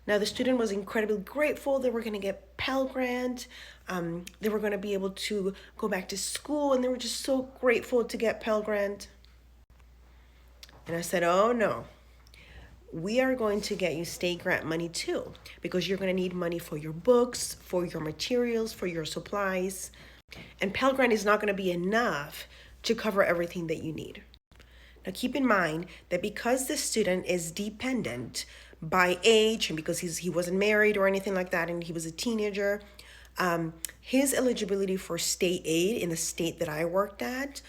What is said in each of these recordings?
Now, the student was incredibly grateful. They were going to get Pell Grant. They were going to be able to go back to school, and they were just so grateful to get Pell Grant. And I said, oh no, we are going to get you state grant money too, because you're going to need money for your books, for your materials, for your supplies. And Pell Grant is not going to be enough to cover everything that you need. Now, keep in mind that because the student is dependent by age and because he wasn't married or anything like that and he was a teenager, his eligibility for state aid in the state that I worked at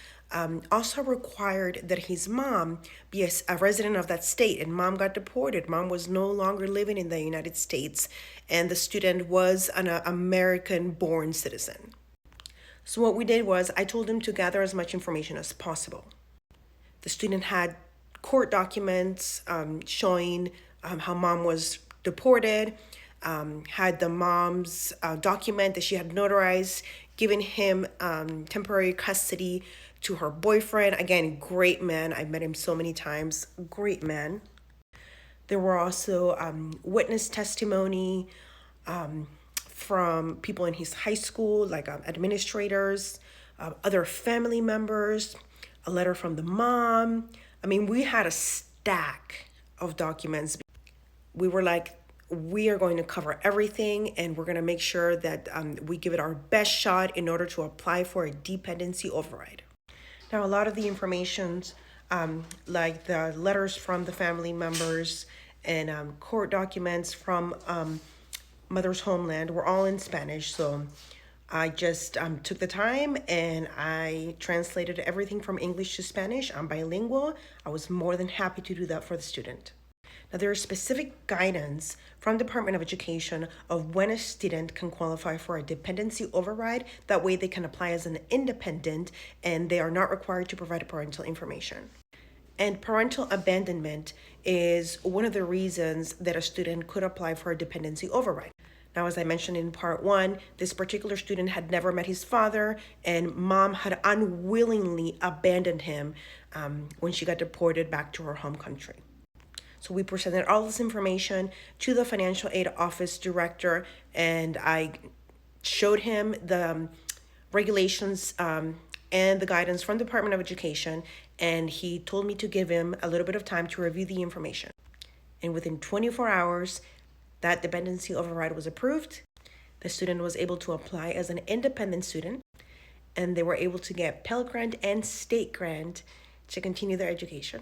also required that his mom be a resident of that state, and mom got deported. Mom was no longer living in the United States, and the student was an American-born citizen. So what we did was I told him to gather as much information as possible. The student had court documents showing how mom was deported, had the mom's document that she had notarized, giving him temporary custody to her boyfriend. Again, great man. I've met him so many times. Great man. There were also witness testimony from people in his high school, like administrators, other family members, a letter from the mom. I mean, we had a stack of documents. We were like, we are going to cover everything, and we're going to make sure that we give it our best shot in order to apply for a dependency override. Now, a lot of the information, like the letters from the family members and court documents from mother's homeland, were all in Spanish. So I just took the time and I translated everything from English to Spanish. I'm bilingual. I was more than happy to do that for the student. Now, there is specific guidance from Department of Education of when a student can qualify for a dependency override. That way they can apply as an independent and they are not required to provide parental information. And parental abandonment is one of the reasons that a student could apply for a dependency override. Now, as I mentioned in part 1, this particular student had never met his father, and mom had unwillingly abandoned him when she got deported back to her home country. So we presented all this information to the financial aid office director, and I showed him the regulations and the guidance from the Department of Education, and he told me to give him a little bit of time to review the information. And within 24 hours, that dependency override was approved. The student was able to apply as an independent student, and they were able to get Pell Grant and State Grant to continue their education.